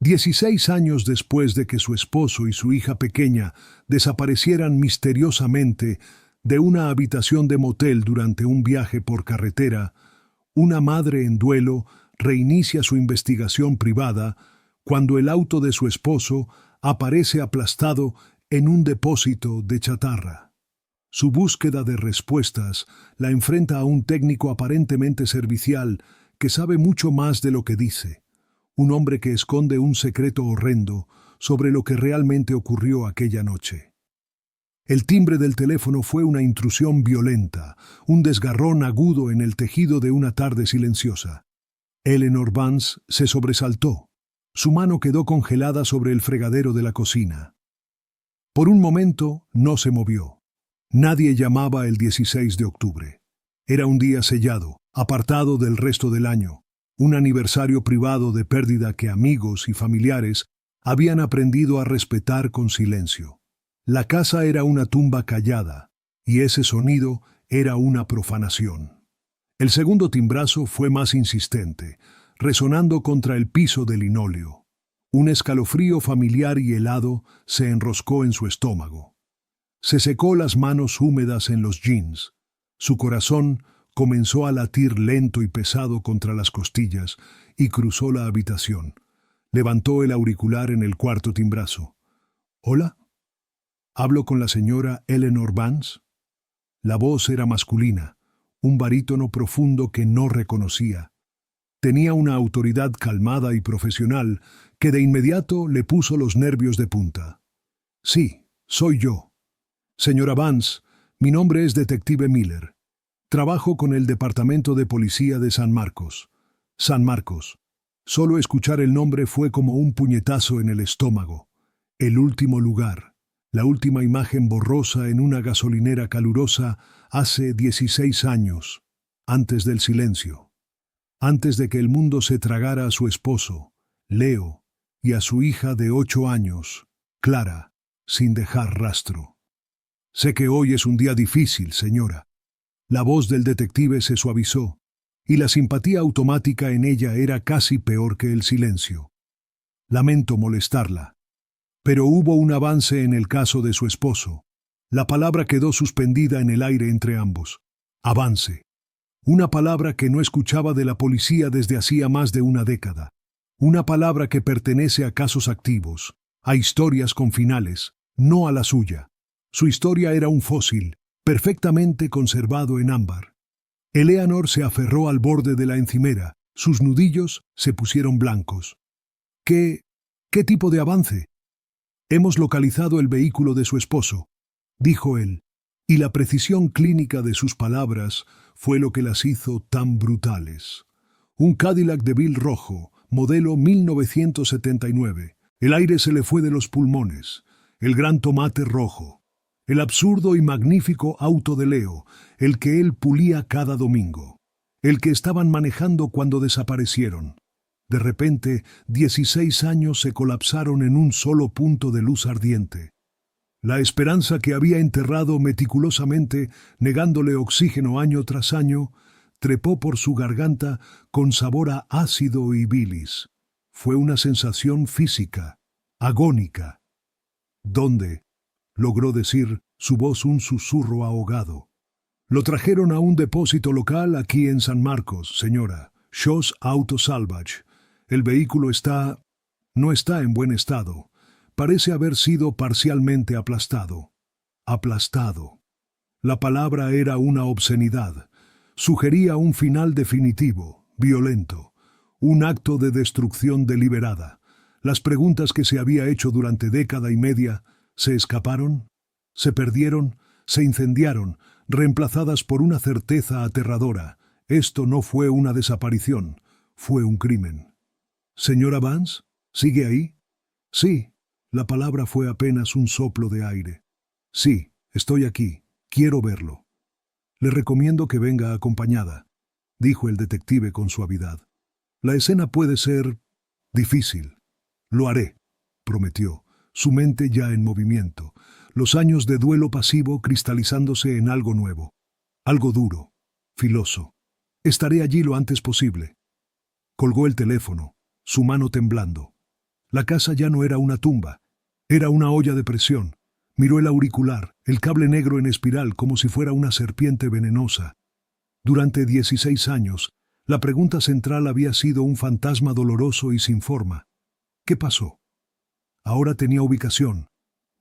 16 años después de que su esposo y su hija pequeña desaparecieran misteriosamente de una habitación de motel durante un viaje por carretera, una madre en duelo reinicia su investigación privada cuando el auto de su esposo aparece aplastado en un depósito de chatarra. Su búsqueda de respuestas la enfrenta a un técnico aparentemente servicial que sabe mucho más de lo que dice, un hombre que esconde un secreto horrendo sobre lo que realmente ocurrió aquella noche. El timbre del teléfono fue una intrusión violenta, un desgarrón agudo en el tejido de una tarde silenciosa. Eleanor Vance se sobresaltó. Su mano quedó congelada sobre el fregadero de la cocina. Por un momento no se movió. Nadie llamaba el 16 de octubre. Era un día sellado, apartado del resto del año, un aniversario privado de pérdida que amigos y familiares habían aprendido a respetar con silencio. La casa era una tumba callada, y ese sonido era una profanación. El segundo timbrazo fue más insistente, resonando contra el piso de linóleo. Un escalofrío familiar y helado se enroscó en su estómago. Se secó las manos húmedas en los jeans. Su corazón comenzó a latir lento y pesado contra las costillas y cruzó la habitación. Levantó el auricular en el cuarto timbrazo. ¿Hola? ¿Hablo con la señora Eleanor Vance? La voz era masculina, un barítono profundo que no reconocía. Tenía una autoridad calmada y profesional que de inmediato le puso los nervios de punta. Sí, soy yo. Señora Vance, mi nombre es Detective Miller. Trabajo con el Departamento de Policía de San Marcos. San Marcos. Solo escuchar el nombre fue como un puñetazo en el estómago. El último lugar. La última imagen borrosa en una gasolinera calurosa hace 16 años, antes del silencio. Antes de que el mundo se tragara a su esposo, Leo, y a su hija de 8 años, Clara, sin dejar rastro. Sé que hoy es un día difícil, señora. La voz del detective se suavizó, y la simpatía automática en ella era casi peor que el silencio. Lamento molestarla. Pero hubo un avance en el caso de su esposo. La palabra quedó suspendida en el aire entre ambos. Avance. Una palabra que no escuchaba de la policía desde hacía más de una década. Una palabra que pertenece a casos activos, a historias con finales, no a la suya. Su historia era un fósil, perfectamente conservado en ámbar. Eleanor se aferró al borde de la encimera. Sus nudillos se pusieron blancos. ¿Qué tipo de avance? Hemos localizado el vehículo de su esposo, dijo él, y la precisión clínica de sus palabras fue lo que las hizo tan brutales. Un Cadillac DeVille rojo, modelo 1979. El aire se le fue de los pulmones. El gran tomate rojo. El absurdo y magnífico auto de Leo, el que él pulía cada domingo. El que estaban manejando cuando desaparecieron. De repente, 16 años se colapsaron en un solo punto de luz ardiente. La esperanza que había enterrado meticulosamente, negándole oxígeno año tras año, trepó por su garganta con sabor a ácido y bilis. Fue una sensación física, agónica. ¿Dónde? Logró decir, su voz un susurro ahogado. Lo trajeron a un depósito local aquí en San Marcos, señora. Shaw's Auto Salvage. El vehículo no está en buen estado. Parece haber sido parcialmente aplastado. Aplastado. La palabra era una obscenidad. Sugería un final definitivo, violento. Un acto de destrucción deliberada. Las preguntas que se había hecho durante década y media se escaparon, se perdieron, se incendiaron, reemplazadas por una certeza aterradora. Esto no fue una desaparición, fue un crimen. ¿Señora Vance? ¿Sigue ahí? Sí. La palabra fue apenas un soplo de aire. Sí, estoy aquí. Quiero verlo. Le recomiendo que venga acompañada, dijo el detective con suavidad. La escena puede ser difícil. Lo haré, prometió, su mente ya en movimiento, los años de duelo pasivo cristalizándose en algo nuevo, algo duro, filoso. Estaré allí lo antes posible. Colgó el teléfono, su mano temblando. La casa ya no era una tumba, era una olla de presión. Miró el auricular, el cable negro en espiral como si fuera una serpiente venenosa. Durante 16 años, la pregunta central había sido un fantasma doloroso y sin forma. ¿Qué pasó? Ahora tenía ubicación.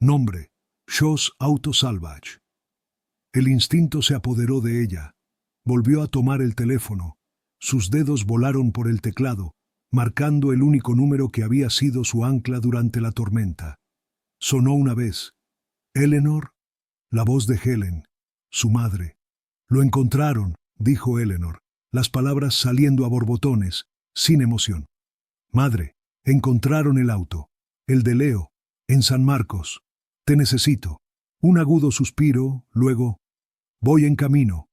Nombre: Shaw's Auto Salvage. El instinto se apoderó de ella. Volvió a tomar el teléfono. Sus dedos volaron por el teclado, marcando el único número que había sido su ancla durante la tormenta. Sonó una vez. «Eleanor», la voz de Helen, su madre. «Lo encontraron», dijo Eleanor, las palabras saliendo a borbotones, sin emoción. «Madre, encontraron el auto, el de Leo, en San Marcos. Te necesito». Un agudo suspiro, luego: «Voy en camino».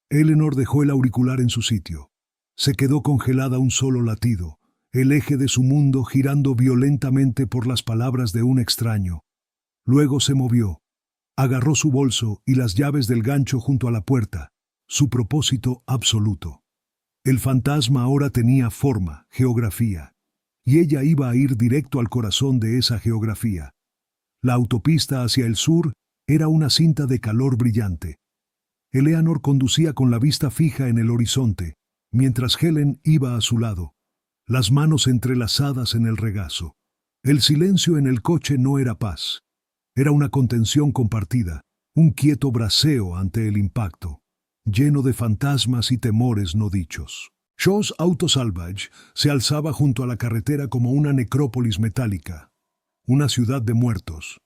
Eleanor dejó el auricular en su sitio. Se quedó congelada un solo latido, el eje de su mundo girando violentamente por las palabras de un extraño. Luego se movió. Agarró su bolso y las llaves del gancho junto a la puerta. Su propósito absoluto. El fantasma ahora tenía forma, geografía. Y ella iba a ir directo al corazón de esa geografía. La autopista hacia el sur era una cinta de calor brillante. Eleanor conducía con la vista fija en el horizonte, mientras Helen iba a su lado, las manos entrelazadas en el regazo. El silencio en el coche no era paz. Era una contención compartida, un quieto braceo ante el impacto, lleno de fantasmas y temores no dichos. Shaw's Auto Salvage se alzaba junto a la carretera como una necrópolis metálica, una ciudad de muertos.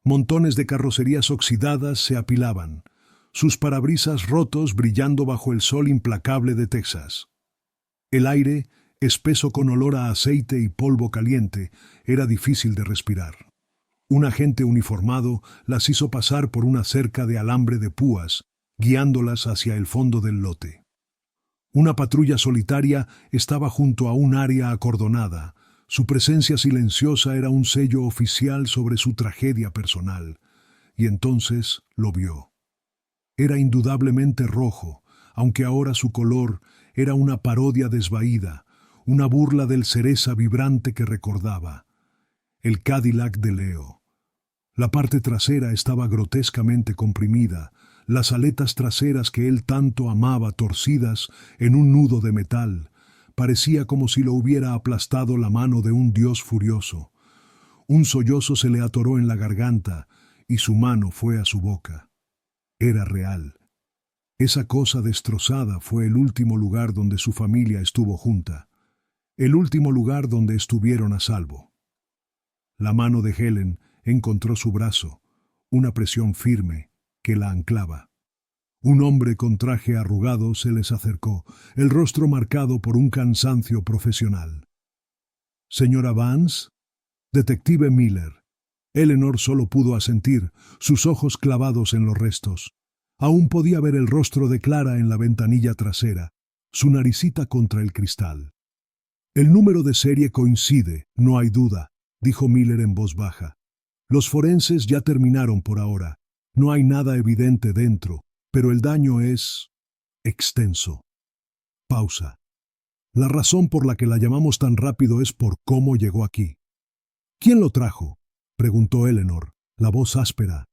Montones de carrocerías oxidadas se apilaban, sus parabrisas rotos brillando bajo el sol implacable de Texas. El aire, espeso con olor a aceite y polvo caliente, era difícil de respirar. Un agente uniformado las hizo pasar por una cerca de alambre de púas, guiándolas hacia el fondo del lote. Una patrulla solitaria estaba junto a un área acordonada. Su presencia silenciosa era un sello oficial sobre su tragedia personal. Y entonces lo vio. Era indudablemente rojo, aunque ahora su color era una parodia desvaída, una burla del cereza vibrante que recordaba. El Cadillac de Leo. La parte trasera estaba grotescamente comprimida, las aletas traseras que él tanto amaba torcidas en un nudo de metal. Parecía como si lo hubiera aplastado la mano de un dios furioso. Un sollozo se le atoró en la garganta y su mano fue a su boca. Era real. Esa cosa destrozada fue el último lugar donde su familia estuvo junta, el último lugar donde estuvieron a salvo. La mano de Helen encontró su brazo, una presión firme que la anclaba. Un hombre con traje arrugado se les acercó, el rostro marcado por un cansancio profesional. «¿Señora Vance?» «Detective Miller». Eleanor solo pudo asentir, sus ojos clavados en los restos. Aún podía ver el rostro de Clara en la ventanilla trasera, su naricita contra el cristal. «El número de serie coincide, no hay duda», dijo Miller en voz baja. «Los forenses ya terminaron por ahora. No hay nada evidente dentro, pero el daño es extenso». Pausa. «La razón por la que la llamamos tan rápido es por cómo llegó aquí». «¿Quién lo trajo?», preguntó Eleanor, la voz áspera.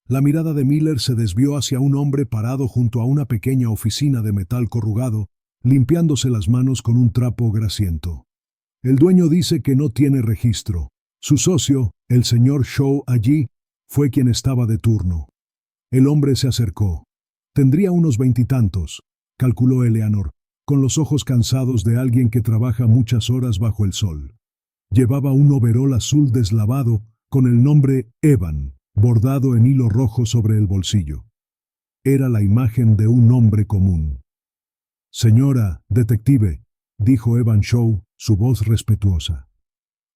La mirada de Miller se desvió hacia un hombre parado junto a una pequeña oficina de metal corrugado, limpiándose las manos con un trapo grasiento. «El dueño dice que no tiene registro. Su socio, el señor Shaw allí, fue quien estaba de turno». El hombre se acercó. Tendría unos 20 y tantos, calculó Eleanor, con los ojos cansados de alguien que trabaja muchas horas bajo el sol. Llevaba un overol azul deslavado con el nombre Evan, bordado en hilo rojo sobre el bolsillo. Era la imagen de un hombre común. «Señora, detective», dijo Evan Shaw, su voz respetuosa.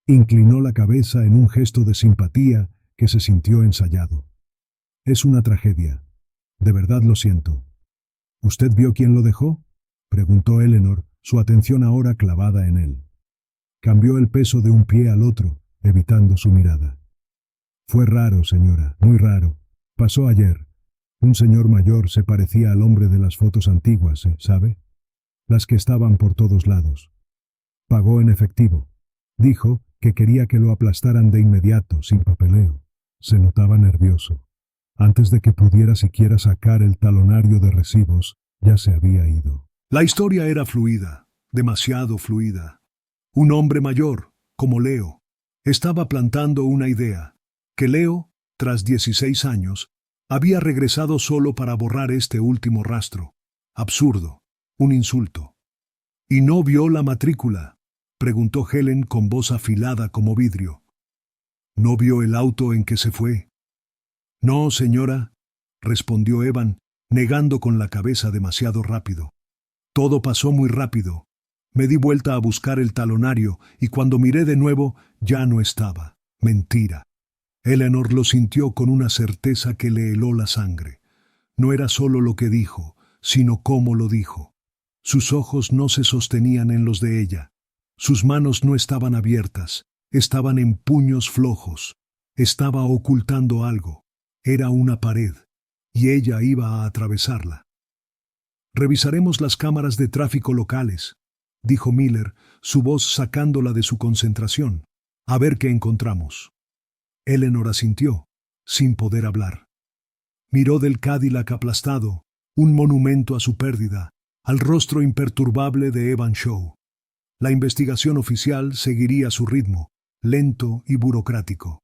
Inclinó la cabeza en un gesto de simpatía que se sintió ensayado. «Es una tragedia. De verdad lo siento». «¿Usted vio quién lo dejó?», preguntó Eleanor, su atención ahora clavada en él. Cambió el peso de un pie al otro, evitando su mirada. «Fue raro, señora, muy raro. Pasó ayer. Un señor mayor se parecía al hombre de las fotos antiguas, ¿sabe? Las que estaban por todos lados. Pagó en efectivo», dijo, que quería que lo aplastaran de inmediato, sin papeleo. Se notaba nervioso. Antes de que pudiera siquiera sacar el talonario de recibos, ya se había ido. La historia era fluida, demasiado fluida. Un hombre mayor, como Leo, estaba plantando una idea, que Leo, tras 16 años, había regresado solo para borrar este último rastro. Absurdo, un insulto. ¿Y no vio la matrícula?, preguntó Helen con voz afilada como vidrio. ¿No vio el auto en que se fue? No, señora, respondió Evan, negando con la cabeza demasiado rápido. Todo pasó muy rápido. Me di vuelta a buscar el talonario y cuando miré de nuevo ya no estaba. Mentira. Eleanor lo sintió con una certeza que le heló la sangre. No era solo lo que dijo, sino cómo lo dijo. Sus ojos no se sostenían en los de ella. Sus manos no estaban abiertas, estaban en puños flojos. Estaba ocultando algo. Era una pared, y ella iba a atravesarla. Revisaremos las cámaras de tráfico locales, dijo Miller, su voz sacándola de su concentración. A ver qué encontramos. Eleanor asintió, sin poder hablar. Miró del Cadillac aplastado, un monumento a su pérdida, al rostro imperturbable de Evan Shaw. La investigación oficial seguiría su ritmo, lento y burocrático.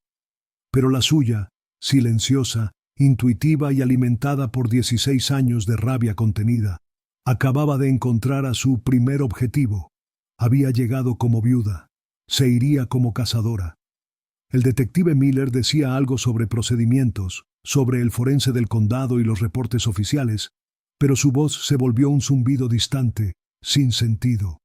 Pero la suya, silenciosa, intuitiva y alimentada por 16 años de rabia contenida, acababa de encontrar a su primer objetivo. Había llegado como viuda, se iría como cazadora. El detective Miller decía algo sobre procedimientos, sobre el forense del condado y los reportes oficiales, pero su voz se volvió un zumbido distante, sin sentido.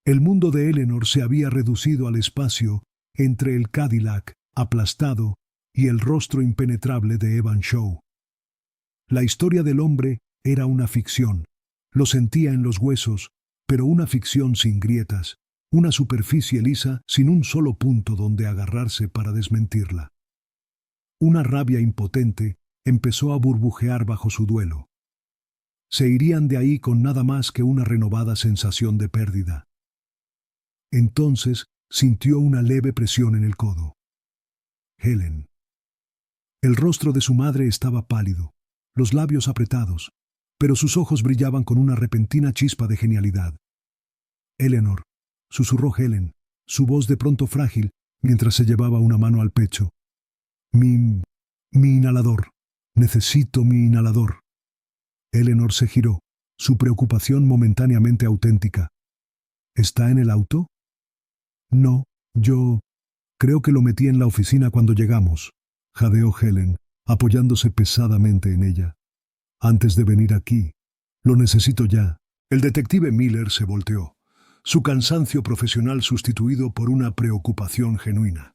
El mundo de Eleanor se había reducido al espacio entre el Cadillac, aplastado, y el rostro impenetrable de Evan Shaw. La historia del hombre era una ficción. Lo sentía en los huesos, pero una ficción sin grietas, una superficie lisa sin un solo punto donde agarrarse para desmentirla. Una rabia impotente empezó a burbujear bajo su duelo. Se irían de ahí con nada más que una renovada sensación de pérdida. Entonces sintió una leve presión en el codo. Helen. El rostro de su madre estaba pálido, los labios apretados, pero sus ojos brillaban con una repentina chispa de genialidad. Eleanor, susurró Helen, su voz de pronto frágil, mientras se llevaba una mano al pecho. Mi inhalador. Necesito mi inhalador. Eleanor se giró, su preocupación momentáneamente auténtica. ¿Está en el auto? No, yo creo que lo metí en la oficina cuando llegamos, jadeó Helen, apoyándose pesadamente en ella. Antes de venir aquí. Lo necesito ya. El detective Miller se volteó, su cansancio profesional sustituido por una preocupación genuina.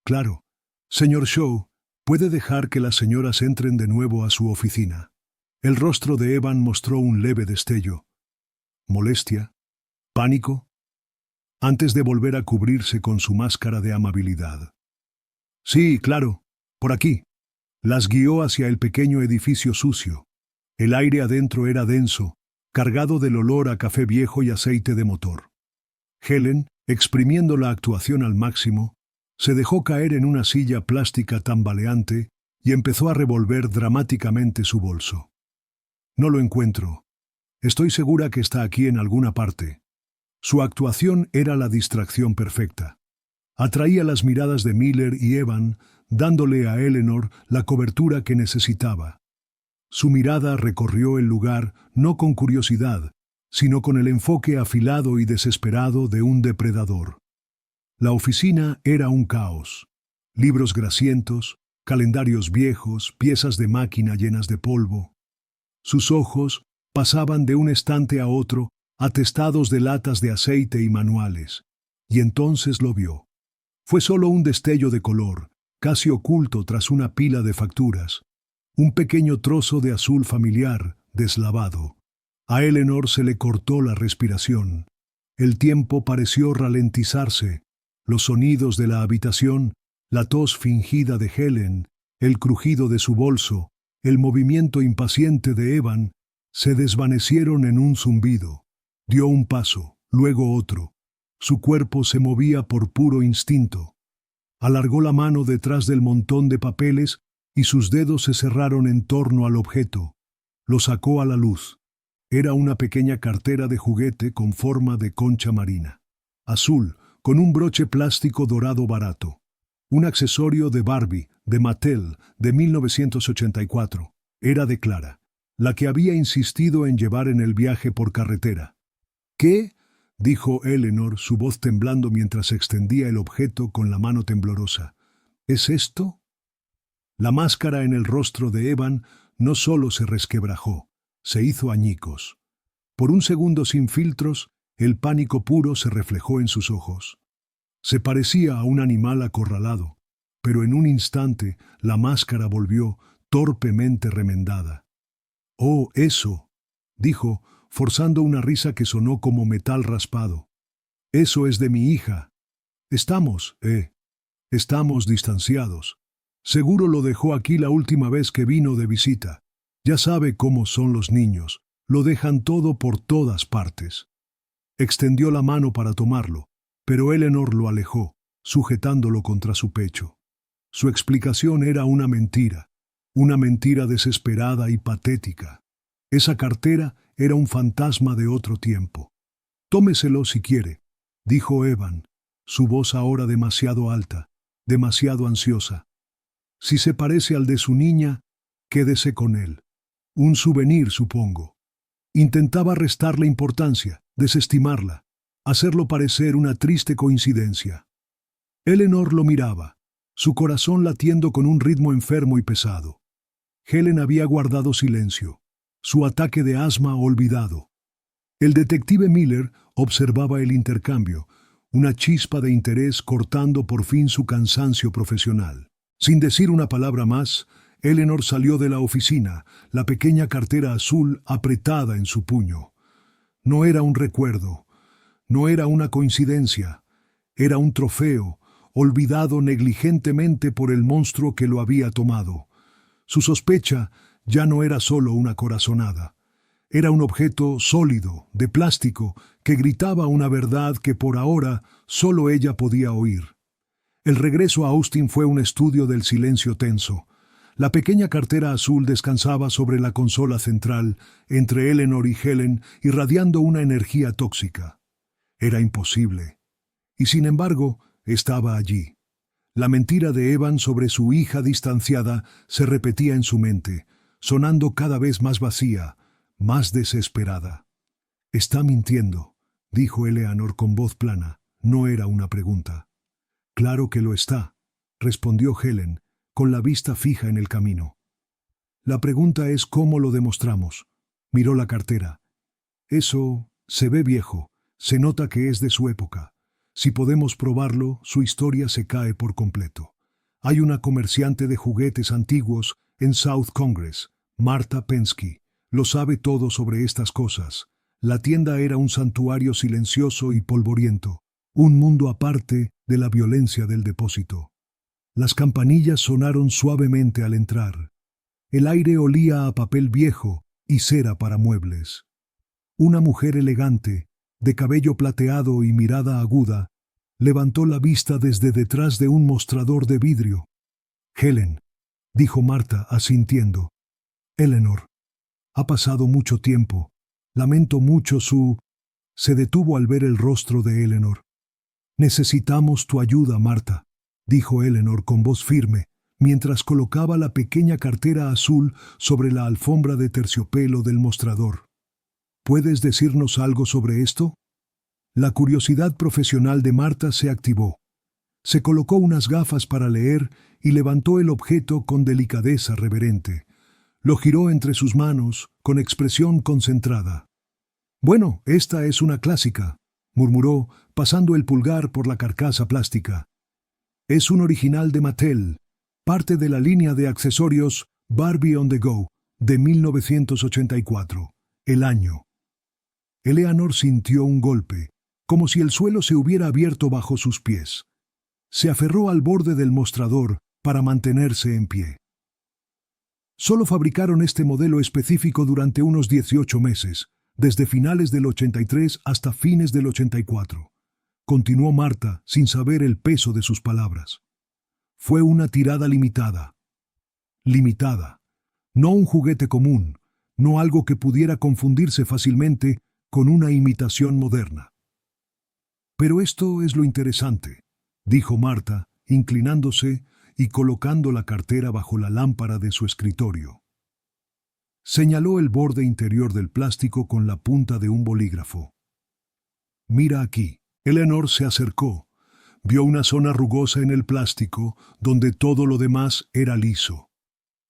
Claro, señor Shaw, puede dejar que las señoras entren de nuevo a su oficina. El rostro de Evan mostró un leve destello. ¿Molestia? ¿Pánico? Antes de volver a cubrirse con su máscara de amabilidad. Sí, claro, por aquí. Las guió hacia el pequeño edificio sucio. El aire adentro era denso, cargado del olor a café viejo y aceite de motor. Helen, exprimiendo la actuación al máximo, se dejó caer en una silla plástica tambaleante y empezó a revolver dramáticamente su bolso. No lo encuentro. Estoy segura que está aquí en alguna parte. Su actuación era la distracción perfecta. Atraía las miradas de Miller y Evan, dándole a Eleanor la cobertura que necesitaba. Su mirada recorrió el lugar no con curiosidad, sino con el enfoque afilado y desesperado de un depredador. La oficina era un caos. Libros grasientos, calendarios viejos, piezas de máquina llenas de polvo. Sus ojos pasaban de un estante a otro, atestados de latas de aceite y manuales, y entonces lo vio. Fue solo un destello de color, casi oculto tras una pila de facturas. Un pequeño trozo de azul familiar, deslavado. A Eleanor se le cortó la respiración. El tiempo pareció ralentizarse. Los sonidos de la habitación, la tos fingida de Helen, el crujido de su bolso, el movimiento impaciente de Evan, se desvanecieron en un zumbido. Dio un paso, luego otro. Su cuerpo se movía por puro instinto. Alargó la mano detrás del montón de papeles y sus dedos se cerraron en torno al objeto. Lo sacó a la luz. Era una pequeña cartera de juguete con forma de concha marina. Azul, con un broche plástico dorado barato. Un accesorio de Barbie, de Mattel, de 1984. Era de Clara, la que había insistido en llevar en el viaje por carretera. ¿Qué? Dijo Eleanor, su voz temblando mientras extendía el objeto con la mano temblorosa. ¿Es esto? La máscara en el rostro de Evan no solo se resquebrajó, se hizo añicos. Por un segundo sin filtros, el pánico puro se reflejó en sus ojos. Se parecía a un animal acorralado, pero en un instante la máscara volvió torpemente remendada. «Oh, eso», dijo, forzando una risa que sonó como metal raspado. «Eso es de mi hija. Estamos distanciados. Seguro lo dejó aquí la última vez que vino de visita. Ya sabe cómo son los niños, lo dejan todo por todas partes». Extendió la mano para tomarlo, pero Eleanor lo alejó, sujetándolo contra su pecho. Su explicación era una mentira desesperada y patética. Esa cartera era un fantasma de otro tiempo. «Tómeselo si quiere», dijo Evan, su voz ahora demasiado alta, demasiado ansiosa. «Si se parece al de su niña, quédese con él. Un souvenir, supongo». Intentaba restarle importancia, desestimarla, hacerlo parecer una triste coincidencia. Eleanor lo miraba, su corazón latiendo con un ritmo enfermo y pesado. Helen había guardado silencio, su ataque de asma olvidado. El detective Miller observaba el intercambio, una chispa de interés cortando por fin su cansancio profesional. Sin decir una palabra más, Eleanor salió de la oficina, la pequeña cartera azul apretada en su puño. No era un recuerdo, no era una coincidencia, era un trofeo, olvidado negligentemente por el monstruo que lo había tomado. Su sospecha ya no era solo una corazonada. Era un objeto sólido, de plástico, que gritaba una verdad que por ahora solo ella podía oír. El regreso a Austin fue un estudio del silencio tenso. La pequeña cartera azul descansaba sobre la consola central, entre Eleanor y Helen, irradiando una energía tóxica. Era imposible. Y sin embargo, estaba allí. La mentira de Evan sobre su hija distanciada se repetía en su mente, sonando cada vez más vacía, más desesperada. «Está mintiendo», dijo Eleanor con voz plana. No era una pregunta. «Claro que lo está», respondió Helen, con la vista fija en el camino. «La pregunta es cómo lo demostramos». Miró la cartera. «Eso se ve viejo, se nota que es de su época. Si podemos probarlo, su historia se cae por completo. Hay una comerciante de juguetes antiguos en South Congress, Marta Pensky. Lo sabe todo sobre estas cosas. La tienda era un santuario silencioso y polvoriento, un mundo aparte de la violencia del depósito. Las campanillas sonaron suavemente al entrar. El aire olía a papel viejo y cera para muebles. Una mujer elegante, de cabello plateado y mirada aguda, levantó la vista desde detrás de un mostrador de vidrio. «Helen», dijo Marta asintiendo. «Eleanor, ha pasado mucho tiempo. Lamento mucho su...» Se detuvo al ver el rostro de Eleanor. «Necesitamos tu ayuda, Marta», dijo Eleanor con voz firme, mientras colocaba la pequeña cartera azul sobre la alfombra de terciopelo del mostrador. «¿Puedes decirnos algo sobre esto?» La curiosidad profesional de Marta se activó. Se colocó unas gafas para leer y levantó el objeto con delicadeza reverente. Lo giró entre sus manos, con expresión concentrada. «Bueno, esta es una clásica», murmuró, pasando el pulgar por la carcasa plástica. «Es un original de Mattel, parte de la línea de accesorios Barbie on the Go, de 1984, el año». Eleanor sintió un golpe, como si el suelo se hubiera abierto bajo sus pies. Se aferró al borde del mostrador para mantenerse en pie. Solo fabricaron este modelo específico durante unos 18 meses, desde finales del 83 hasta fines del 84. continuó Marta sin saber el peso de sus palabras. Fue una tirada limitada. Limitada. No un juguete común, no algo que pudiera confundirse fácilmente con una imitación moderna. Pero esto es lo interesante, dijo Marta, inclinándose y colocando la cartera bajo la lámpara de su escritorio. Señaló el borde interior del plástico con la punta de un bolígrafo. Mira aquí. Eleanor se acercó. Vio una zona rugosa en el plástico donde todo lo demás era liso.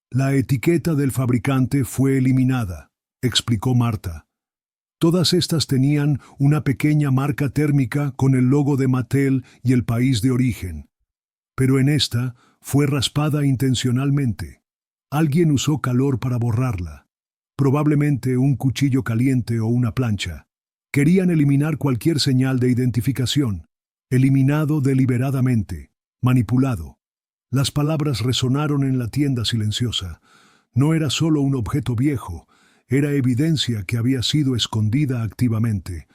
La etiqueta del fabricante fue eliminada, explicó Marta. Todas estas tenían una pequeña marca térmica con el logo de Mattel y el país de origen. Pero en esta fue raspada intencionalmente. Alguien usó calor para borrarla. Probablemente un cuchillo caliente o una plancha. Querían eliminar cualquier señal de identificación. Eliminado deliberadamente. Manipulado. Las palabras resonaron en la tienda silenciosa. No era solo un objeto viejo, era evidencia que había sido escondida activamente.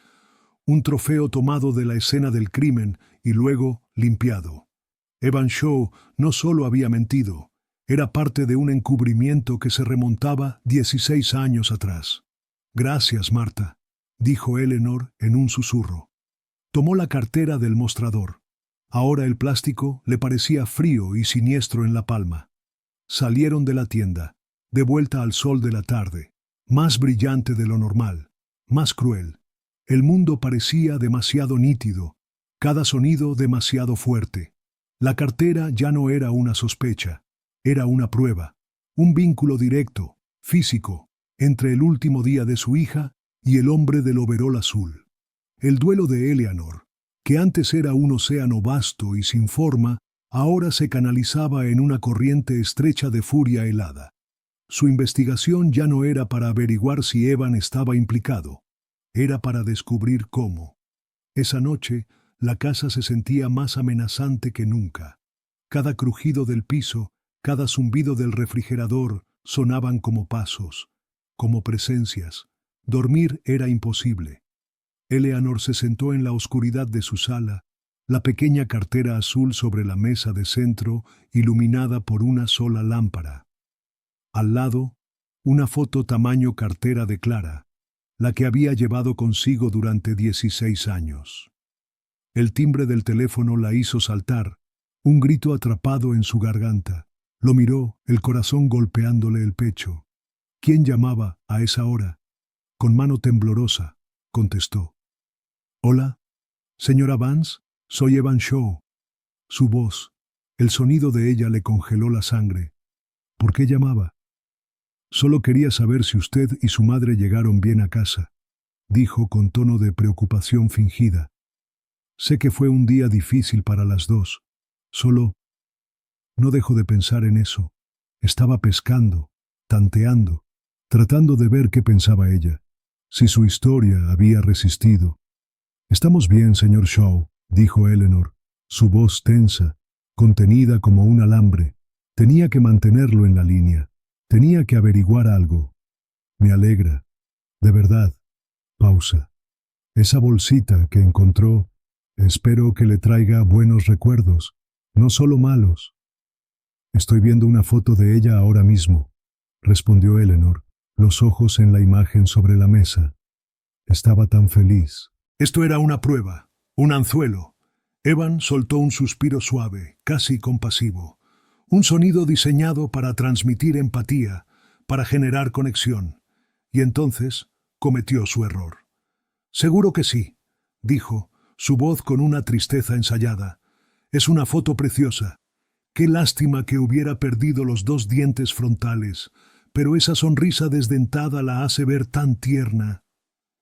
Un trofeo tomado de la escena del crimen y luego limpiado. Evan Shaw no solo había mentido, era parte de un encubrimiento que se remontaba 16 años atrás. Gracias, Marta, dijo Eleanor en un susurro. Tomó la cartera del mostrador. Ahora el plástico le parecía frío y siniestro en la palma. Salieron de la tienda, de vuelta al sol de la tarde, más brillante de lo normal, más cruel. El mundo parecía demasiado nítido, cada sonido demasiado fuerte. La cartera ya no era una sospecha, era una prueba, un vínculo directo, físico, entre el último día de su hija y el hombre del overol azul. El duelo de Eleanor, que antes era un océano vasto y sin forma, ahora se canalizaba en una corriente estrecha de furia helada. Su investigación ya no era para averiguar si Evan estaba implicado, era para descubrir cómo. Esa noche, la casa se sentía más amenazante que nunca. Cada crujido del piso, cada zumbido del refrigerador sonaban como pasos, como presencias. Dormir era imposible. Eleanor se sentó en la oscuridad de su sala, la pequeña cartera azul sobre la mesa de centro, iluminada por una sola lámpara. Al lado, una foto tamaño cartera de Clara, la que había llevado consigo durante 16 años. El timbre del teléfono la hizo saltar, un grito atrapado en su garganta. Lo miró, el corazón golpeándole el pecho. ¿Quién llamaba a esa hora? Con mano temblorosa, contestó. «Hola, señora Vance, soy Evan Shaw». Su voz, el sonido de ella le congeló la sangre. ¿Por qué llamaba? «Solo quería saber si usted y su madre llegaron bien a casa», dijo con tono de preocupación fingida. «Sé que fue un día difícil para las dos. Solo... No dejo de pensar en eso. Estaba pescando, tanteando, tratando de ver qué pensaba ella, si su historia había resistido». «Estamos bien, señor Shaw», dijo Eleanor, su voz tensa, contenida como un alambre. Tenía que mantenerlo en la línea. Tenía que averiguar algo. «Me alegra. De verdad». Pausa. «Esa bolsita que encontró, espero que le traiga buenos recuerdos, no solo malos». «Estoy viendo una foto de ella ahora mismo», respondió Eleanor, los ojos en la imagen sobre la mesa. Estaba tan feliz. Esto era una prueba, un anzuelo. Evan soltó un suspiro suave, casi compasivo. Un sonido diseñado para transmitir empatía, para generar conexión. Y entonces cometió su error. «Seguro que sí», dijo, su voz con una tristeza ensayada. «Es una foto preciosa. Qué lástima que hubiera perdido los 2 dientes frontales, pero esa sonrisa desdentada la hace ver tan tierna».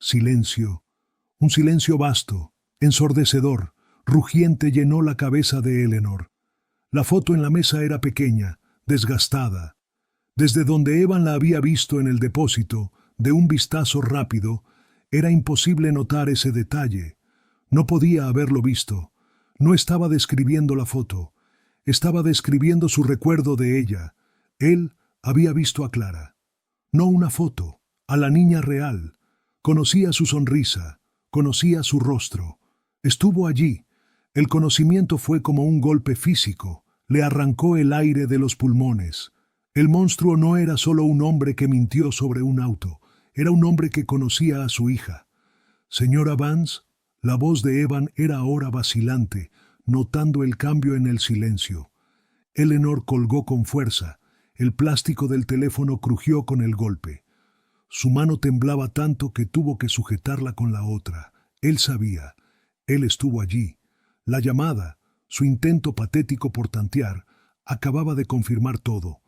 Silencio. Un silencio vasto, ensordecedor, rugiente llenó la cabeza de Eleanor. La foto en la mesa era pequeña, desgastada. Desde donde Evan la había visto en el depósito, de un vistazo rápido, era imposible notar ese detalle. No podía haberlo visto. No estaba describiendo la foto. Estaba describiendo su recuerdo de ella. Él había visto a Clara. No una foto, a la niña real. Conocía su sonrisa. Conocía su rostro. Estuvo allí. El conocimiento fue como un golpe físico. Le arrancó el aire de los pulmones. El monstruo no era solo un hombre que mintió sobre un auto. Era un hombre que conocía a su hija. Señora Vance, la voz de Evan era ahora vacilante, notando el cambio en el silencio. Eleanor colgó con fuerza. El plástico del teléfono crujió con el golpe. Su mano temblaba tanto que tuvo que sujetarla con la otra. Él sabía. Él estuvo allí. La llamada, su intento patético por tantear, acababa de confirmar todo.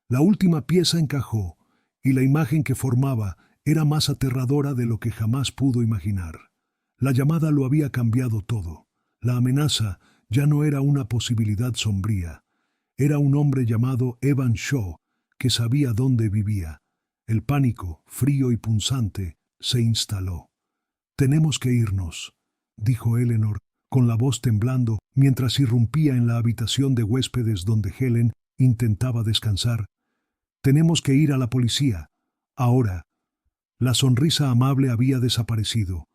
La última pieza encajó, y la imagen que formaba era más aterradora de lo que jamás pudo imaginar. La llamada lo había cambiado todo. La amenaza ya no era una posibilidad sombría. Era un hombre llamado Evan Shaw, que sabía dónde vivía. El pánico, frío y punzante, se instaló. «Tenemos que irnos», dijo Eleanor, con la voz temblando, mientras irrumpía en la habitación de huéspedes donde Helen intentaba descansar. «Tenemos que ir a la policía. Ahora». La sonrisa amable había desaparecido.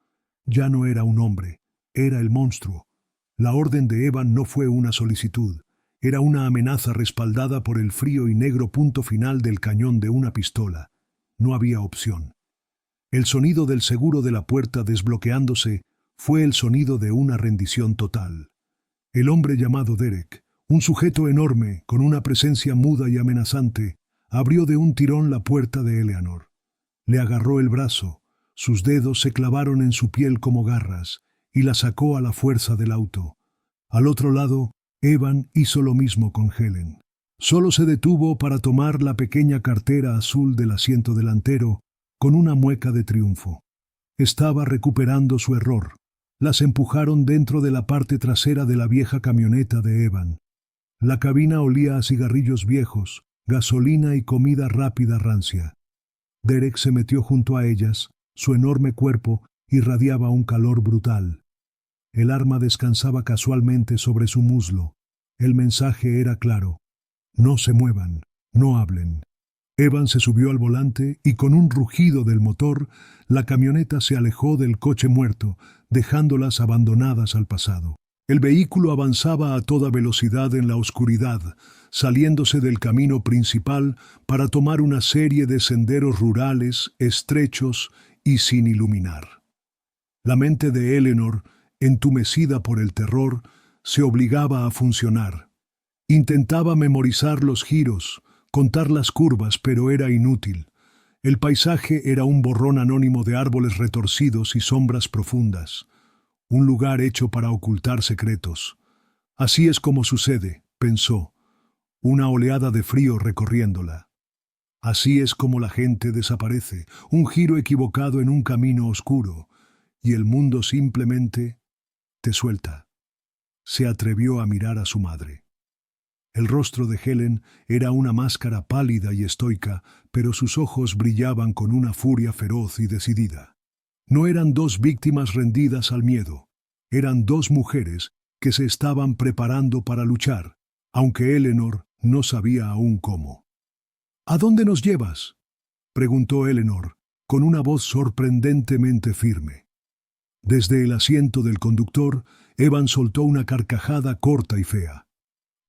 Ya no era un hombre, era el monstruo. La orden de Evan no fue una solicitud, era una amenaza respaldada por el frío y negro punto final del cañón de una pistola. No había opción. El sonido del seguro de la puerta desbloqueándose fue el sonido de una rendición total. El hombre llamado Derek, un sujeto enorme, con una presencia muda y amenazante, abrió de un tirón la puerta de Eleanor. Le agarró el brazo, sus dedos se clavaron en su piel como garras, y la sacó a la fuerza del auto. Al otro lado, Evan hizo lo mismo con Helen. Solo se detuvo para tomar la pequeña cartera azul del asiento delantero, con una mueca de triunfo. Estaba recuperando su error. Las empujaron dentro de la parte trasera de la vieja camioneta de Evan. La cabina olía a cigarrillos viejos, gasolina y comida rápida rancia. Derek se metió junto a ellas, su enorme cuerpo irradiaba un calor brutal. El arma descansaba casualmente sobre su muslo. El mensaje era claro. No se muevan, no hablen. Evan se subió al volante y con un rugido del motor, la camioneta se alejó del coche muerto, dejándolas abandonadas al pasado. El vehículo avanzaba a toda velocidad en la oscuridad, saliéndose del camino principal para tomar una serie de senderos rurales, estrechos y sin iluminar. La mente de Eleanor, entumecida por el terror, se obligaba a funcionar. Intentaba memorizar los giros, contar las curvas, pero era inútil. El paisaje era un borrón anónimo de árboles retorcidos y sombras profundas. Un lugar hecho para ocultar secretos. Así es como sucede, pensó, una oleada de frío recorriéndola. Así es como la gente desaparece, un giro equivocado en un camino oscuro, y el mundo simplemente te suelta. Se atrevió a mirar a su madre. El rostro de Helen era una máscara pálida y estoica, pero sus ojos brillaban con una furia feroz y decidida. No eran dos víctimas rendidas al miedo, eran dos mujeres que se estaban preparando para luchar, aunque Eleanor no sabía aún cómo. «¿A dónde nos llevas?», preguntó Eleanor, con una voz sorprendentemente firme. Desde el asiento del conductor, Evan soltó una carcajada corta y fea.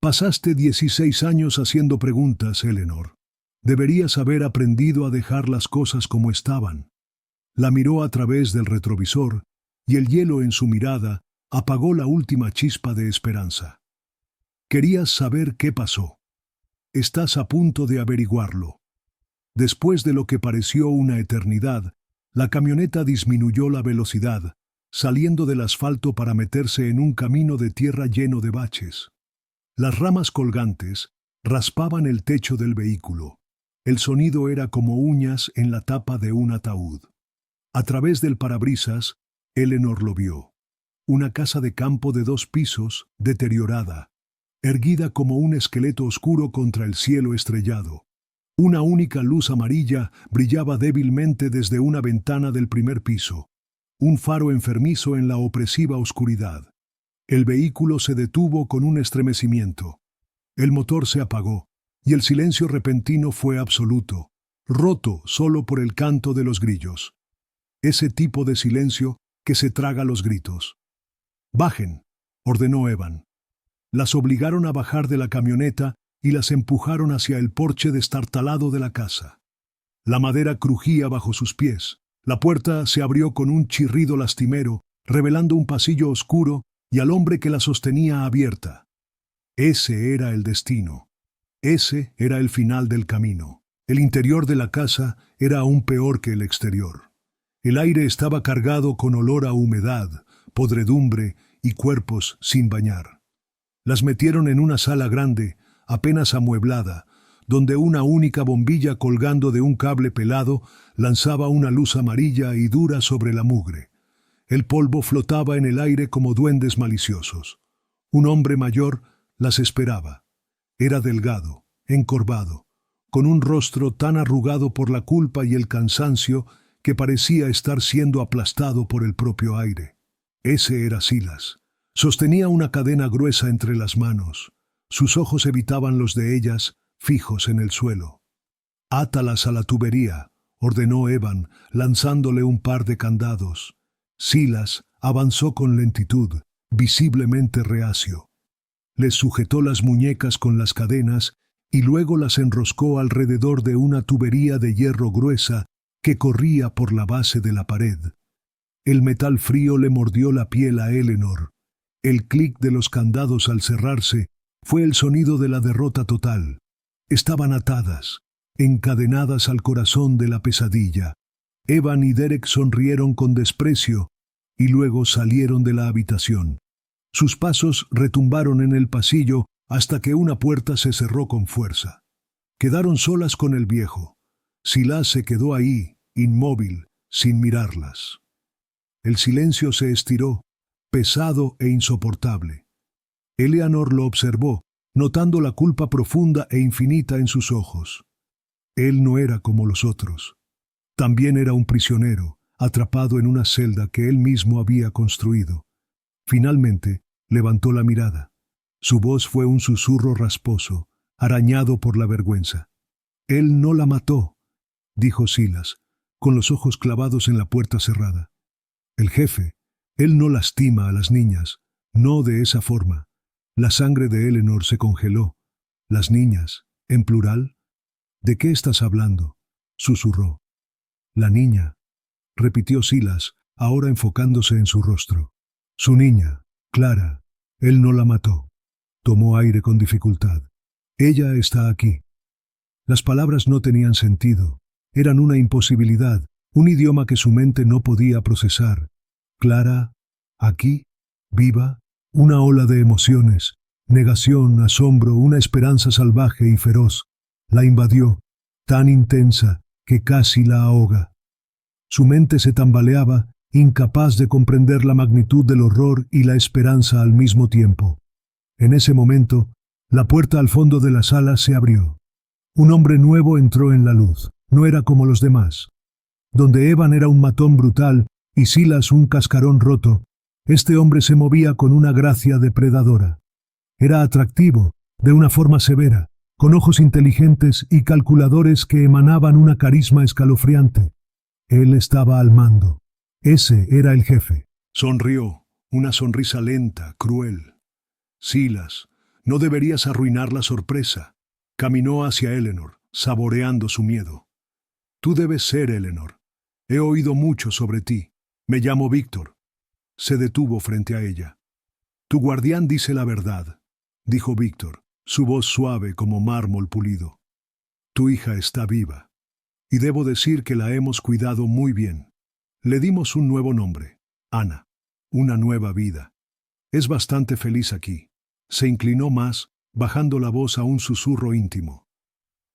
«Pasaste 16 años haciendo preguntas, Eleanor. Deberías haber aprendido a dejar las cosas como estaban». La miró a través del retrovisor, y el hielo en su mirada apagó la última chispa de esperanza. «Querías saber qué pasó. Estás a punto de averiguarlo». Después de lo que pareció una eternidad, la camioneta disminuyó la velocidad, saliendo del asfalto para meterse en un camino de tierra lleno de baches. Las ramas colgantes raspaban el techo del vehículo. El sonido era como uñas en la tapa de un ataúd. A través del parabrisas, Eleanor lo vio. Una casa de campo de 2 pisos, deteriorada, erguida como un esqueleto oscuro contra el cielo estrellado. Una única luz amarilla brillaba débilmente desde una ventana del primer piso, un faro enfermizo en la opresiva oscuridad. El vehículo se detuvo con un estremecimiento. El motor se apagó, y el silencio repentino fue absoluto, roto solo por el canto de los grillos. Ese tipo de silencio que se traga los gritos. Bajen, ordenó Evan. Las obligaron a bajar de la camioneta y las empujaron hacia el porche destartalado de la casa. La madera crujía bajo sus pies. La puerta se abrió con un chirrido lastimero, revelando un pasillo oscuro y al hombre que la sostenía abierta. Ese era el destino. Ese era el final del camino. El interior de la casa era aún peor que el exterior. El aire estaba cargado con olor a humedad, podredumbre y cuerpos sin bañar. Las metieron en una sala grande, apenas amueblada, donde una única bombilla colgando de un cable pelado lanzaba una luz amarilla y dura sobre la mugre. El polvo flotaba en el aire como duendes maliciosos. Un hombre mayor las esperaba. Era delgado, encorvado, con un rostro tan arrugado por la culpa y el cansancio que parecía estar siendo aplastado por el propio aire. Ese era Silas. Sostenía una cadena gruesa entre las manos. Sus ojos evitaban los de ellas, fijos en el suelo. «Átalas a la tubería», ordenó Evan, lanzándole un par de candados. Silas avanzó con lentitud, visiblemente reacio. Les sujetó las muñecas con las cadenas y luego las enroscó alrededor de una tubería de hierro gruesa que corría por la base de la pared. El metal frío le mordió la piel a Eleanor. El clic de los candados al cerrarse fue el sonido de la derrota total. Estaban atadas, encadenadas al corazón de la pesadilla. Evan y Derek sonrieron con desprecio y luego salieron de la habitación. Sus pasos retumbaron en el pasillo hasta que una puerta se cerró con fuerza. Quedaron solas con el viejo. Silas se quedó ahí, inmóvil, sin mirarlas. El silencio se estiró, pesado e insoportable. Eleanor lo observó, notando la culpa profunda e infinita en sus ojos. Él no era como los otros. También era un prisionero, atrapado en una celda que él mismo había construido. Finalmente, levantó la mirada. Su voz fue un susurro rasposo, arañado por la vergüenza. «Él no la mató», dijo Silas, con los ojos clavados en la puerta cerrada. «El jefe, él no lastima a las niñas, no de esa forma». La sangre de Eleanor se congeló. «¿Las niñas, en plural? ¿De qué estás hablando?», susurró. «La niña», repitió Silas, ahora enfocándose en su rostro. «Su niña, Clara, él no la mató». Tomó aire con dificultad. «Ella está aquí». Las palabras no tenían sentido. Eran una imposibilidad, un idioma que su mente no podía procesar. «Clara, aquí, viva». Una ola de emociones, negación, asombro, una esperanza salvaje y feroz, la invadió, tan intensa que casi la ahoga. Su mente se tambaleaba, incapaz de comprender la magnitud del horror y la esperanza al mismo tiempo. En ese momento, la puerta al fondo de la sala se abrió. Un hombre nuevo entró en la luz. No era como los demás. Donde Evan era un matón brutal y Silas un cascarón roto, este hombre se movía con una gracia depredadora. Era atractivo, de una forma severa, con ojos inteligentes y calculadores que emanaban una carisma escalofriante. Él estaba al mando. Ese era el jefe. Sonrió, una sonrisa lenta, cruel. «Silas, no deberías arruinar la sorpresa». Caminó hacia Eleanor, saboreando su miedo. «Tú debes ser Eleanor. He oído mucho sobre ti. Me llamo Víctor». Se detuvo frente a ella. «Tu guardián dice la verdad», dijo Víctor, su voz suave como mármol pulido. «Tu hija está viva. Y debo decir que la hemos cuidado muy bien. Le dimos un nuevo nombre, Ana, una nueva vida. Es bastante feliz aquí». Se inclinó más, bajando la voz a un susurro íntimo.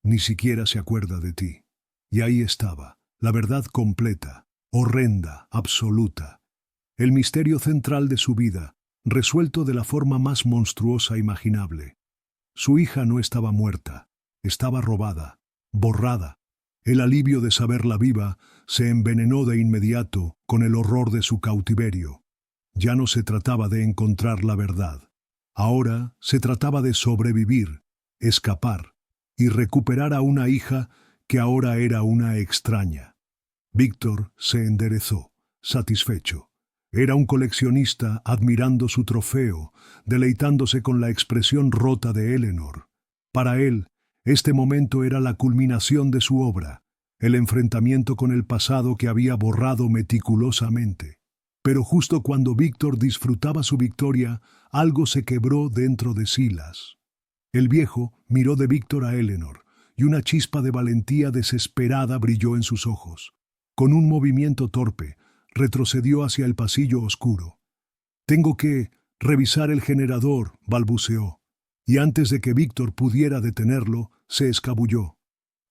«Ni siquiera se acuerda de ti». Y ahí estaba, la verdad completa, horrenda, absoluta. El misterio central de su vida, resuelto de la forma más monstruosa imaginable. Su hija no estaba muerta, estaba robada, borrada. El alivio de saberla viva se envenenó de inmediato con el horror de su cautiverio. Ya no se trataba de encontrar la verdad. Ahora se trataba de sobrevivir, escapar y recuperar a una hija que ahora era una extraña. Víctor se enderezó, satisfecho. Era un coleccionista admirando su trofeo, deleitándose con la expresión rota de Eleanor. Para él, este momento era la culminación de su obra, el enfrentamiento con el pasado que había borrado meticulosamente. Pero justo cuando Víctor disfrutaba su victoria, algo se quebró dentro de Silas. El viejo miró de Víctor a Eleanor, y una chispa de valentía desesperada brilló en sus ojos. Con un movimiento torpe, retrocedió hacia el pasillo oscuro. «Tengo que revisar el generador», balbuceó, y antes de que Víctor pudiera detenerlo, se escabulló.